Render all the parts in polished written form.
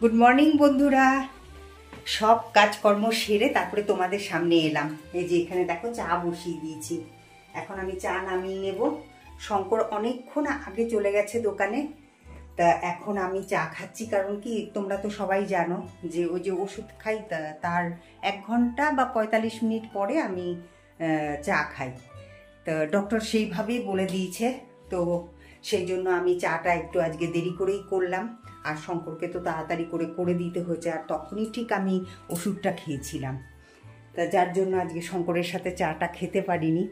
Good morning বন্ধুরা। সব কাজকর্ম সেরে তারপরে তোমাদের সামনে এলাম। এই যে এখানে দেখো চা বসিয়ে দিয়েছি। এখন আমি চা নামিয়ে নেব। শঙ্কর অনেকক্ষণ আগে চলে গেছে দোকানে, তা এখন আমি চা খাচ্ছি। কারণ কি, তোমরা তো সবাই জানো যে ওই যে ওষুধ খাই তার 1 ঘন্টা বা 45 মিনিট পরে আমি চা খাই। তা ডক্টর সেইভাবেই বলে দিয়েছে, তো সেই জন্য আমি চাটা একটু আজকে দেরি করেই করলাম। আর শঙ্করকে তো তাড়াতাড়ি করে দিতে হয়েছে, আর তখনই ঠিক আমি ওষুধটা খেয়েছিলাম, তা যার জন্য আজকে শঙ্করের সাথে চাটা খেতে পারিনি।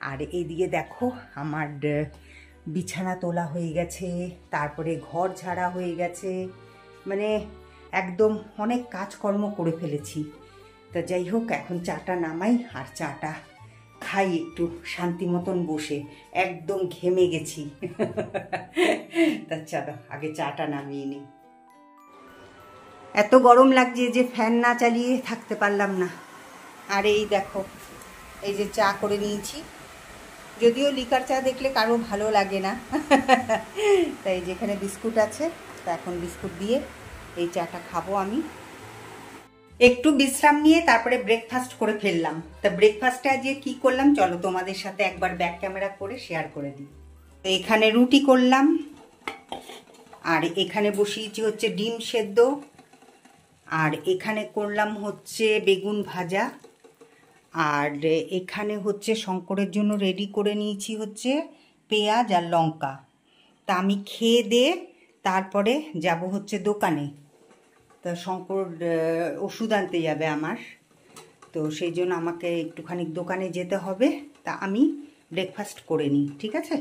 আর এইদিকে দেখো আমার বিছানা তোলা হয়ে গেছে, তারপরে ঘর ঝাড়া হয়ে গেছে, মানে একদম অনেক কাজকর্ম করে ফেলেছি। তা যাই হোক, এখন চাটা নামাই আর চাটা খাই একটু শান্তি মতন বসে, একদম ঘেমে গেছি। তা চলো আগে চাটা নামিয়ে নিই। এত গরম লাগছে যে ফ্যান না চালিয়ে থাকতে পারলাম না। আর এই দেখো, এই যে চা করে নিয়েছি, যদিও লিকার চা দেখলে কারো ভালো লাগে না। তাই যেখানে বিস্কুট আছে, তা এখন বিস্কুট দিয়ে এই চাটা খাবো আমি। একটু বিশ্রাম নিয়ে তারপরে ব্রেকফাস্ট করে ফেললাম। তা ব্রেকফাস্টে আজকে কি করলাম চলো তোমাদের সাথে একবার ব্যাক ক্যামেরা করে শেয়ার করে দিই। তো এখানে রুটি করলাম, আর এখানে বসিয়েছি হচ্ছে ডিম সেদ্ধ, আর এখানে করলাম হচ্ছে বেগুন ভাজা, আর এখানে হচ্ছে শঙ্করের জন্য রেডি করে নিয়েছি হচ্ছে পেঁয়াজ আর লঙ্কা। তা আমি খেয়ে দিয়ে তারপরে যাব হচ্ছে দোকানে। তা শঙ্কর ওষুধ আনতে যাবে আমার, তো সেই জন্য আমাকে একটুখানি দোকানে যেতে হবে। তা আমি ব্রেকফাস্ট করে নিই, ঠিক আছে?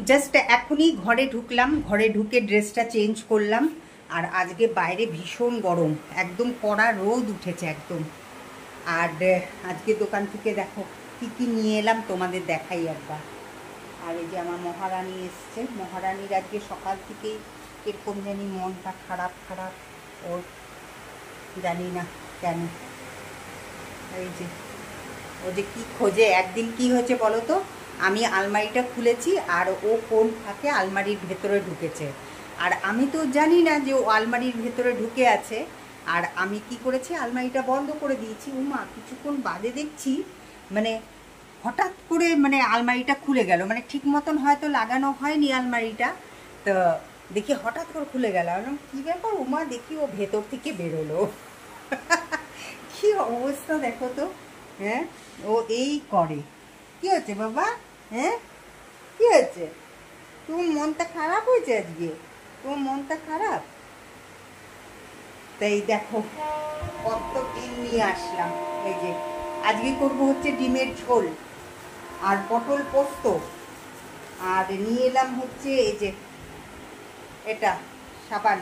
জাস্ট এখনই ঘরে ঢুকলাম, ঘরে ঢুকে ড্রেসটা চেঞ্জ করলাম। আর আজকে বাইরে ভীষণ গরম, একদম কড়া রোদ উঠেছে একদম। আর আজকে দোকান থেকে দেখো কি কি নিয়ে এলাম তোমাদের দেখাই একবার। আর এই যে আমার মহারানী এসছে, মহারানীর আজকে সকাল থেকেই এরকম জানি মনটা খারাপ খারাপ, ওর জানি না কেন। এই যে ও যে কি খোঁজে, একদিন কি হয়েছে বলো তো, আমি আলমারিটা খুলেছি আর ও কোন ফাঁকে আলমারির ভেতরে ঢুকেছে, আর আমি তো জানি না যে ও আলমারির ভেতরে ঢুকে আছে। আর আমি কি করেছি, আলমারিটা বন্ধ করে দিয়েছি। উমা, কিছুক্ষণ বাদে দেখছি মানে হঠাৎ করে মানে আলমারিটা খুলে গেল, মানে ঠিক মতন হয়তো লাগানো হয়নি আলমারিটা, তো দেখি হঠাৎ করে খুলে গেল। কি ব্যাপার, উমা দেখি ও ভেতর থেকে বেরোলো। কি অবস্থা দেখো তো। হ্যাঁ, ও এই করে। কি হচ্ছে বাবা? হ্যাঁ, কি হচ্ছে? তোমার মনটা খারাপ হয়েছে আজকে? তোমার মনটা খারাপ? তাই দেখো কত ডিম নিয়ে আসলাম। এই যে আজকে করবো হচ্ছে ডিমের ঝোল আর পটল পোস্ত। আর নিয়ে এলাম হচ্ছে এই যে এটা সাবান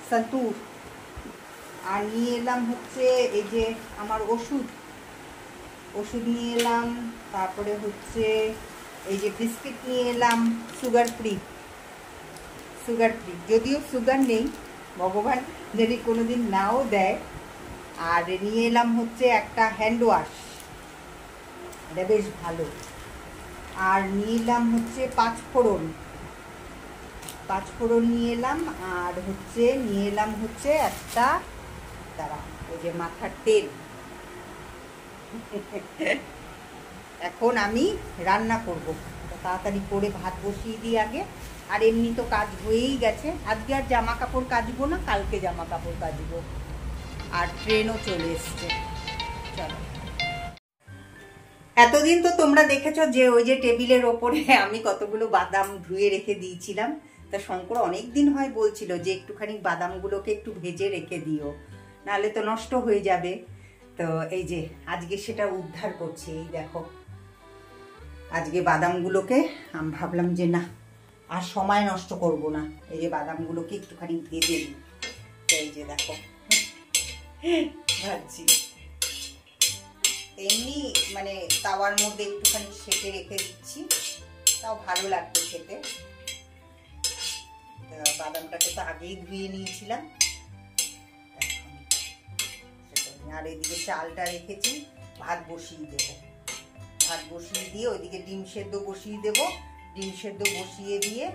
সন্তুর। আর নিয়ে এলাম হচ্ছে এই যে আমার ওষুধ নিয়ে এলাম। তারপরে হচ্ছে এই যে বিস্কিট নিয়ে এলাম, সুগার ফ্রি, যদিও সুগার নেই, ভগবান যদি কোনোদিন নাও দেয়। আর নিয়ে এলাম হচ্ছে একটা হ্যান্ড ওয়াশ, এটা বেশ ভালো। আর নিয়ে এলাম হচ্ছে পাঁচফোড়ন নিয়ে এলাম। আর হচ্ছে নিয়ে এলাম হচ্ছে একটা ওই যে মাথার তেল। এখন আমি রান্না করব, তাড়াতাড়ি করে ভাত বসিয়ে দিই আগে। আর এমনি তো কাজ হয়েই গেছে, আজকে আর জামা কাপড় কাচবো না, কালকে জামা কাপড় কাচবো। আর ট্রেনও চলে এসছে। চলো, এতদিন তো তোমরা দেখেছো যে ওই যে টেবিলের ওপরে আমি কতগুলো বাদাম ধুয়ে রেখে দিয়েছিলাম। তা শঙ্কর অনেক দিন হয় বলছিল যে একটুখানি বাদামগুলোকে একটু ভেজে রেখে দিও, নাহলে তো নষ্ট হয়ে যাবে। তো এই যে আজকে সেটা উদ্ধার করছি। এই দেখো, আজকে বাদামগুলোকে আমি ভাবলাম যে না, আর সময় নষ্ট করব না, এই যে বাদামগুলোকে একটুখানি ভেজে দিই। তো এই যে দেখো ভাজছি, এমনি মানে তাওয়ার মধ্যে একটুখানি সেঁকে রেখে দিচ্ছি, তাও ভালো লাগবে খেতে। বাদামটাকে তো আগেই ধুয়ে নিয়েছিলাম। আর এদিকে চালটা রেখেছি, ভাত বসিয়ে দেবো। ভাত বসিয়ে দিয়ে ওইদিকে ডিম সেদ্ধ বসিয়ে দেব। ডিম সেদ্ধ বসিয়ে দিয়ে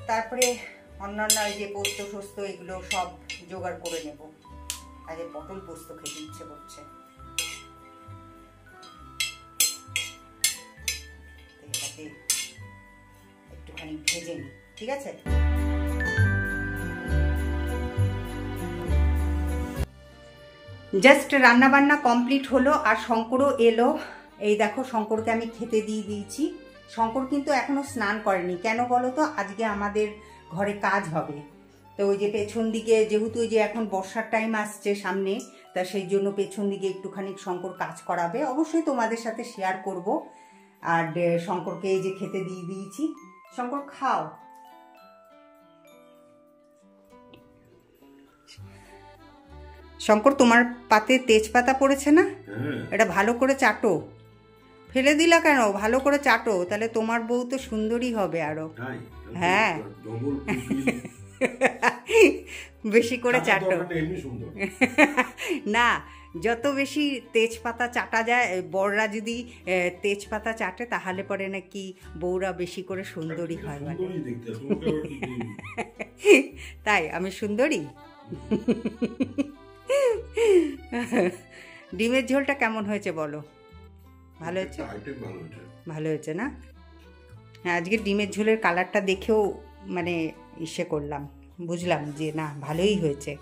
তারপরে অন্যান্য এই যে পোস্ত সোস্ত এগুলো সব জোগাড় করে নেব। আগে পটল পোস্ত খেতে ইচ্ছে করছে। এটাকে একটুখানি ভেজে নিই, ঠিক আছে? জাস্ট রান্না বান্না কমপ্লিট হলো আর শঙ্করও এলো। এই দেখো শঙ্করকে আমি খেতে দিয়ে দিয়েছি। শঙ্কর কিন্তু এখনো স্নান করেনি, কেন বলো তো? আজকে আমাদের ঘরে কাজ হবে, তো ওই যে পেছন দিকে, যেহেতু ওই যে এখন বর্ষার টাইম আসছে সামনে, তা সেই জন্য পেছন দিকে একটুখানি শঙ্কর কাজ করাবে। অবশ্যই তোমাদের সাথে শেয়ার করব। আর শঙ্করকে এই যে খেতে দিয়ে দিয়েছি। শঙ্কর খাও। শঙ্কর, তোমার পাতে তেজপাতা পড়েছে না? এটা ভালো করে চাটো। ফেলে দিলা কেন? ভালো করে চাটো, তাহলে তোমার বউ তো সুন্দরী হবে আরো। হ্যাঁ, বেশি করে চাটো। না, যত বেশি তেজপাতা চাটা যায়, বড়রা যদি তেজপাতা চাটে তাহলে পরে নাকি বউরা বেশি করে সুন্দরী হয়। মানে তাই আমি সুন্দরী? ডিমের ঝোলটা কেমন হয়েছে বলো? ভালো হয়েছে? ভালো হয়েছে না? হ্যাঁ, আজকে ডিমের ঝোলের কালারটা দেখেও মানে ইসে করলাম, বুঝলাম যে না ভালোই হয়েছে।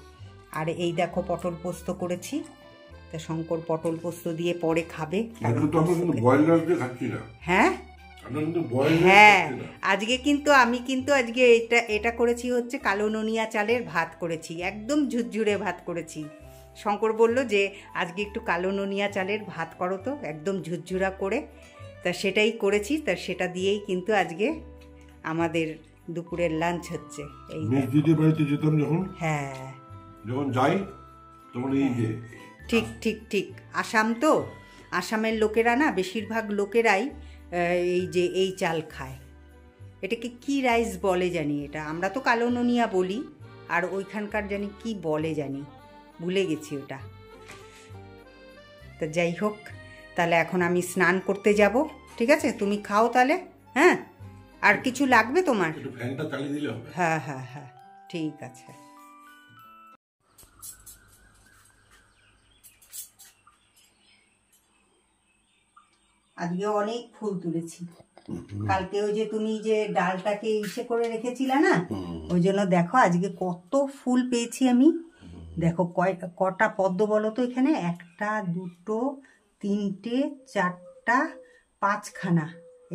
আর এই দেখো পটল পোস্ত করেছি, তা শঙ্কর পটল পোস্ত দিয়ে পরে খাবে। হ্যাঁ হ্যাঁ, আজকে কিন্তু আমি আজকে এটা করেছি হচ্ছে কালো নুনিয়া চালের ভাত করেছি, একদম ঝুরঝুরে ভাত করেছি। শঙ্কর বলল যে আজকে একটু কালো নুনিয়া চালের ভাত করো তো, একদম ঝুরঝুরা করে। তা সেটাই করেছি, তা সেটা দিয়েই কিন্তু আজকে আমাদের দুপুরের লাঞ্চ হচ্ছে। এই দিদির বাড়িতে যেতাম যখন, হ্যাঁ যখন যাই তখন এই যে ঠিক ঠিক ঠিক আসাম, তো আসামের লোকেরা না, বেশিরভাগ লোকেরাই এই যে এই চাল খায়। এটাকে কি রাইস বলে জানি, এটা আমরা তো কালো নুনিয়া বলি, আর ওইখানকার জানি কি বলে জানি, ভুলে গেছি ওটা। তা যাই হোক, তাহলে এখন আমি স্নান করতে যাব, ঠিক আছে? তুমি খাও তাহলে। হ্যাঁ, আর কিছু লাগবে তোমার? ফ্যানটা চালিয়ে দিলে হবে। হ্যাঁ হ্যাঁ হ্যাঁ, ঠিক আছে। আজকে অনেক ফুল তুলেছি। কালকে ওই যে তুমি যে ডালটাকে ইসে করে রেখেছিলে না, ওই জন্য দেখো আজকে কত ফুল পেয়েছি আমি। দেখো কটা পদ্ম বলো তো এখানে? 1 2 3 4 5খানা।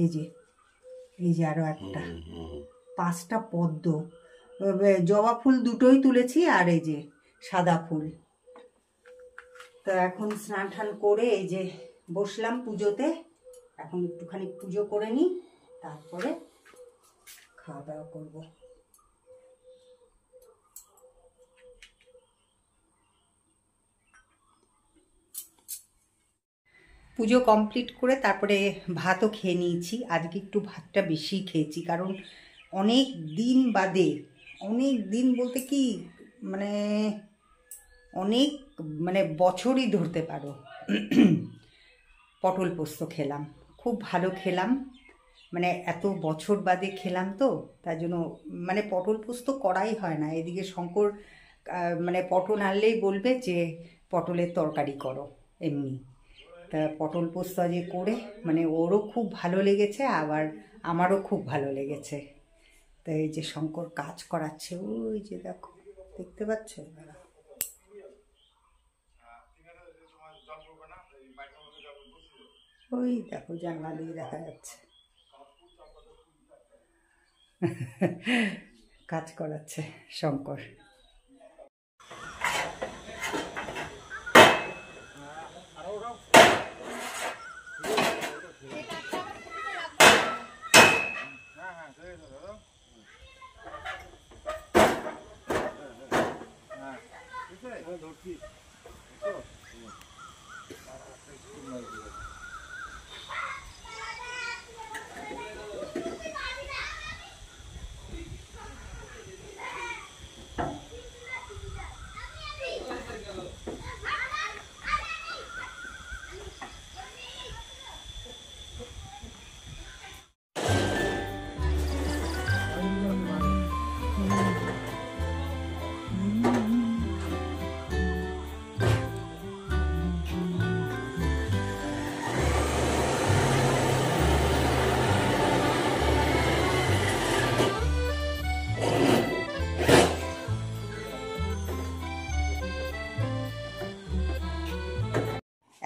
এই যে আরো একটা 5টা পদ্ম। জবা ফুল 2টোই তুলেছি, আর এই যে সাদা ফুল। তো এখন স্নান টান করে এই যে বসলাম পুজোতে। এখন একটুখানি পুজো করে নিই, তারপরে খাওয়া দাওয়া করবো। পুজো কমপ্লিট করে তারপরে ভাতও খেয়ে নিয়েছি। আজকে একটু ভাতটা বেশি খেয়েছি, কারণ অনেক দিন বাদে, অনেক দিন বলতে কি মানে অনেক মানে বছরই ধরতে পারো, পটল পোস্ত খেলাম। খুব ভালো খেলাম, মানে এত বছর বাদে খেলাম, তো তার জন্য মানে পটল পোস্ত করাই হয় না। এদিকে শঙ্কর মানে পটল আনলেই বলবে যে পটলের তরকারি করো, এমনি। তা পটল পোস্ত যে করে মানে ওরও খুব ভালো লেগেছে, আবার আমারও খুব ভালো লেগেছে। তো এই যে শঙ্কর কাজ করাচ্ছে, ওই যে দেখো, দেখতে পাচ্ছ? ওই দেখো জানলা দিয়ে দেখা যাচ্ছে, কাজ করাচ্ছে শঙ্কর।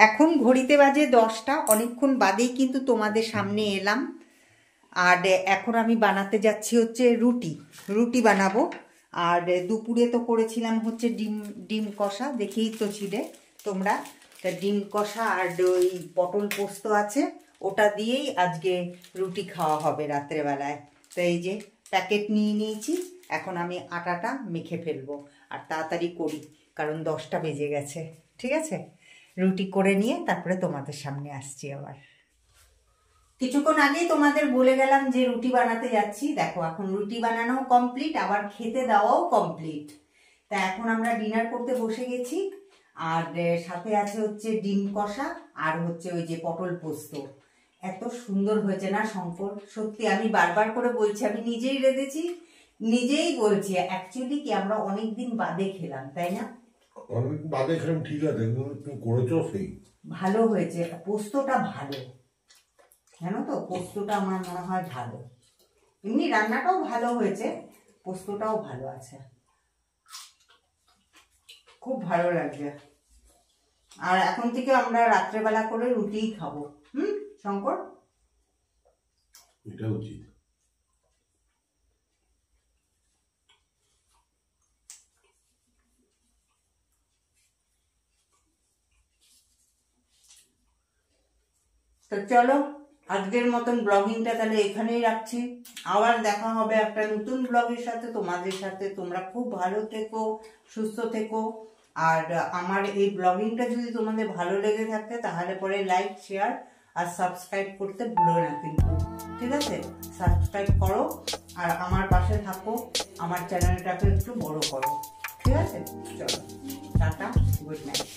এখন ঘড়িতে বাজে 10টা, অনেকক্ষণ বাদেই কিন্তু তোমাদের সামনে এলাম। আর এখন আমি বানাতে যাচ্ছি হচ্ছে রুটি বানাবো। আর দুপুরে তো করেছিলাম হচ্ছে ডিম কষা, দেখেই তো ছিলে তোমরা। তা ডিম কষা আর ওই পটল পোস্ত আছে, ওটা দিয়েই আজকে রুটি খাওয়া হবে রাত্রেবেলায়। তো এই যে প্যাকেট নিয়ে নিয়েছি, এখন আমি আটাটা মেখে ফেলবো। আর তাড়াতাড়ি করি, কারণ 10টা বেজে গেছে। ঠিক আছে, রুটি করে নিয়ে তারপরে তোমাদের সামনে আসছি আবার। কিছুক্ষণ আগেই তোমাদের বলে গেলাম যে রুটি বানাতে যাচ্ছি। দেখো এখন রুটি বানানো কমপ্লিট, আবার খেতে দেওয়াও কমপ্লিট। তা এখন আমরা ডিনার করতে বসে গেছি। আর সাথে আছে হচ্ছে ডিম কষা আর হচ্ছে ওই যে পটল পোস্ত। এত সুন্দর হয়েছে না শঙ্কর, সত্যি আমি বারবার করে বলছি, আমি নিজেই রেঁধেছি, নিজেই বলছি। অ্যাকচুয়ালি কি আমরা অনেকদিন বাদে খেলাম, তাই না? অনেক বাদে খেলাম, ঠিক আছে, তুমি করেছো সেই ভালো হয়েছে, পোস্তটা ভালো, জানো তো, পোস্তটা আমার মনে হয় ভালো। এমনি রান্নাটাও ভালো হয়েছে, পোস্তটাও ভালো আছে, খুব ভালো লাগছে। আর এখন থেকে আমরা রাত্রেবেলা করে রুটিই খাবো। শঙ্কর, এটা উচিত। তো চলো আজকের মতন ব্লগিংটা তাহলে এখানেই রাখছি। আবার দেখা হবে একটা নতুন ব্লগের সাথে, তোমাদের সাথে। তোমরা খুব ভালো থেকো, সুস্থ থেকো। আর আমার এই ব্লগিংটা যদি তোমাদের ভালো লেগে থাকে তাহলে পরে লাইক, শেয়ার আর সাবস্ক্রাইব করতে ভুলো না কিন্তু। ঠিক আছে, সাবস্ক্রাইব করো আর আমার পাশে থাকো, আমার চ্যানেলটাকে একটু বড় করো। ঠিক আছে, চলো টাটা, গুড নাইট।